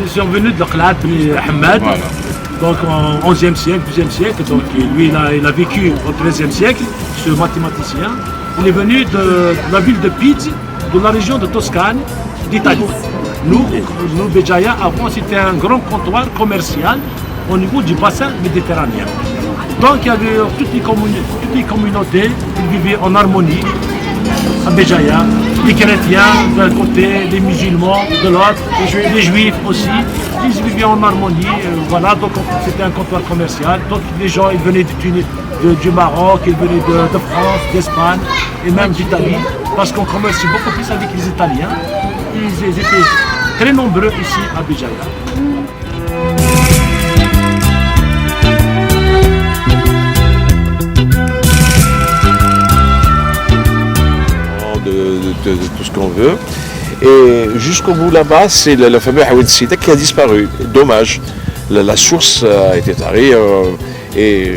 Ils sont venus de l'Aqlat Hamad, donc en 11e siècle, 12e siècle. Donc lui, il a vécu au 13e siècle, ce mathématicien. Il est venu de la ville de Pise, de la région de Toscane, d'Italie. Nous, Béjaïa, avant, c'était un grand comptoir commercial au niveau du bassin méditerranéen. Donc il y avait toutes les communautés qui vivaient en harmonie à Béjaïa. Les chrétiens d'un côté, les musulmans de l'autre, les juifs aussi, ils vivaient en harmonie. Voilà, donc c'était un comptoir commercial. Donc les gens, ils venaient du Maroc, ils venaient de France, d'Espagne et même d'Italie. parce qu'on commerce beaucoup plus avec les Italiens. Ils étaient très nombreux ici à Béjaïa. De tout ce qu'on veut. Et jusqu'au bout là-bas, c'est le fameux Haoued Sida qui a disparu. Dommage. La source a été tarie et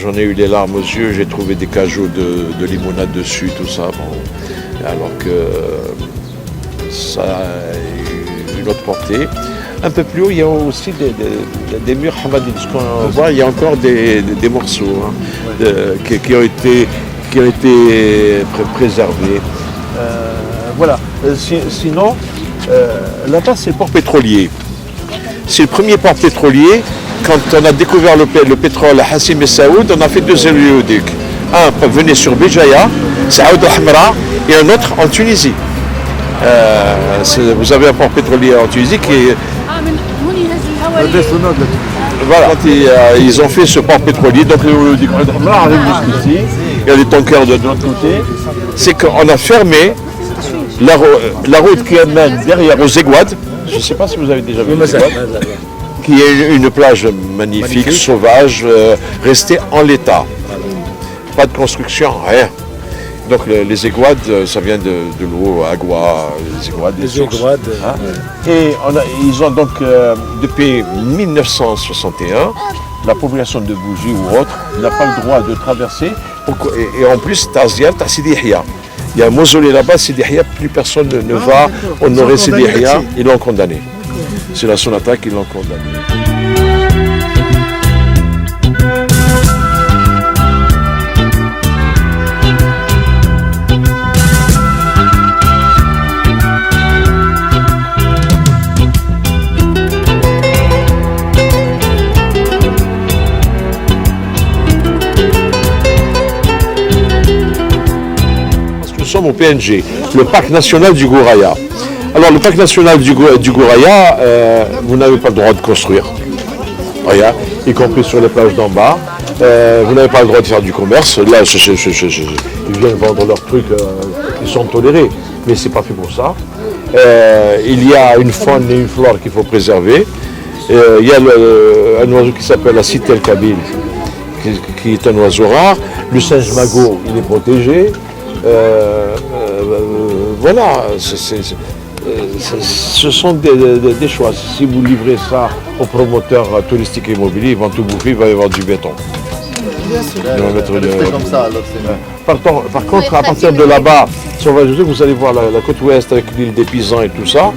j'en ai eu les larmes aux yeux. J'ai trouvé des cajots de limonade dessus, tout ça. Bon, alors que ça a une autre portée. Un peu plus haut, il y a aussi des murs hamadides. Ce qu'on voit, il y a encore des morceaux qui ont été préservés. Voilà. Sinon, là-bas, c'est le port pétrolier. C'est le premier port pétrolier. Quand on a découvert le pétrole à Hassim et Saoud, on a fait 2 éléoducs. Un venait sur Béjaïa, Saoud al-Hamra, et un autre en Tunisie. Vous avez un port pétrolier en Tunisie qui est... Voilà, ils ont fait ce port pétrolier, donc l'éléoduc al-Hamra arrive jusqu'ici. Il y a des tankers de l'autre côté. C'est qu'on a fermé la route qui amène derrière aux Zegouad. Je ne sais pas si vous avez déjà vu Zegouad, qui est une plage magnifique, sauvage, restée en l'état. Pas de construction, rien. Donc les Zegouad, ça vient de l'eau, agua, les Zegouad, des sources. Et ils ont donc, depuis 1961, la population de Bougie ou autre n'a pas le droit de traverser. Et en plus, Tazia, t'as Sidi Yahya. Il y a un mausolée là-bas, Sidi Yahya, plus personne ne va honorer Sidi Yahya. Ils l'ont condamné. C'est la Sonata qui l'ont condamné. Nous sommes au PNG, le parc national du Gouraya. Alors le parc national du Gouraya, vous n'avez pas le droit de construire, rien, y compris sur les plages d'en bas. Vous n'avez pas le droit de faire du commerce. Là, ils viennent vendre leurs trucs, ils sont tolérés, mais c'est pas fait pour ça. Il y a une faune et une flore qu'il faut préserver. Il y a un oiseau qui s'appelle la citel kabyle, qui est un oiseau rare. Le singe magot, il est protégé. Voilà, ce sont des choix. Si vous livrez ça aux promoteurs touristiques et immobiliers, ils vont tout bouffer, il va y avoir du béton. Ils vont mettre comme ça, alors par contre, à partir de là-bas, si on va ajouter, vous allez voir la côte ouest avec l'île des Pisans et tout ça.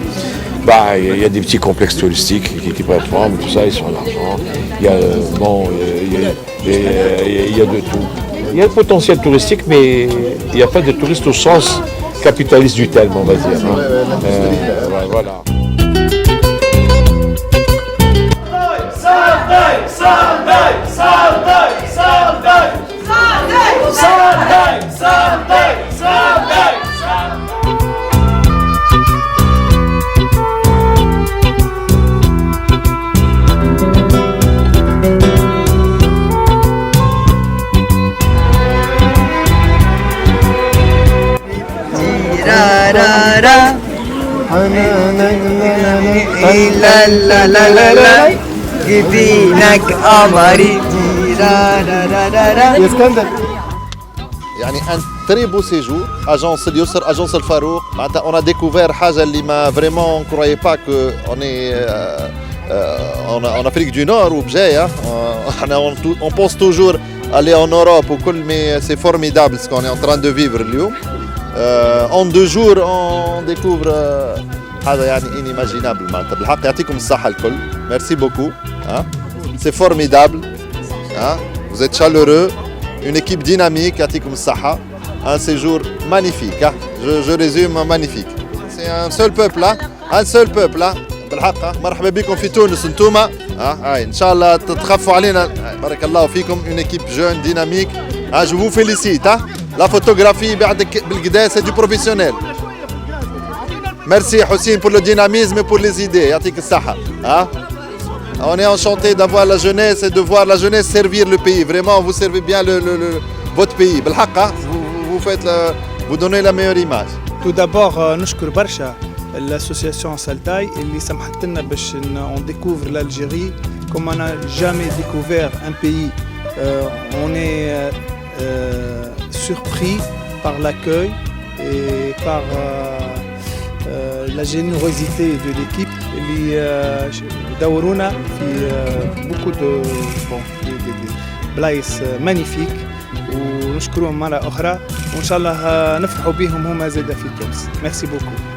Bah, il y a des petits complexes touristiques qui prennent forme, tout ça, ils sont l'argent. Il y a de tout. Il y a le potentiel touristique, mais il n'y a pas de touristes au sens capitaliste du terme, on va dire. Voilà. يعني un très beau séjour, agence Yusr, agence El Farouk. On a découvert حاجة اللي ما vraiment on croyait pas que on est en Afrique du Nord ou Béjaïa. On pense toujours aller en Europe ou كل, mais c'est formidable ce qu'on est en train de vivre اليوم. En 2 jours on découvre هذا يعني inimaginable معناتها بالحق يعطيكم الصحة الكل. Merci beaucoup. C'est formidable. Vous êtes chaleureux, une équipe dynamique, يعطيكم الصحة. Un séjour magnifique. Je résume magnifique. C'est un seul peuple là, un seul peuple là. بالحق مرحبا بكم في تونس انتوما. ان شاء الله تتخفوا علينا. بارك الله فيكم. Une équipe jeune, dynamique. Je vous félicite. La photographie بالقدا c'est du professionnel. Merci Houssine pour le dynamisme et pour les idées. يعطيك الصحة. On est enchanté d'avoir la jeunesse et de voir la jeunesse servir le pays. Vraiment, vous servez bien votre pays. بالحق, vous donnez la meilleure image. Tout d'abord نشكر برشا l'association Saltaï اللي سمحت لنا باش on découvre l'Algérie comme on n'a jamais découvert un pays. On est surpris par l'accueil et par la générosité de l'équipe اللي دورونا في beaucoup de بلايص magnifiques ونشكرهم مرة أخرى وإن شاء الله نفرحوا بهم هما زادا في تونس. Merci beaucoup.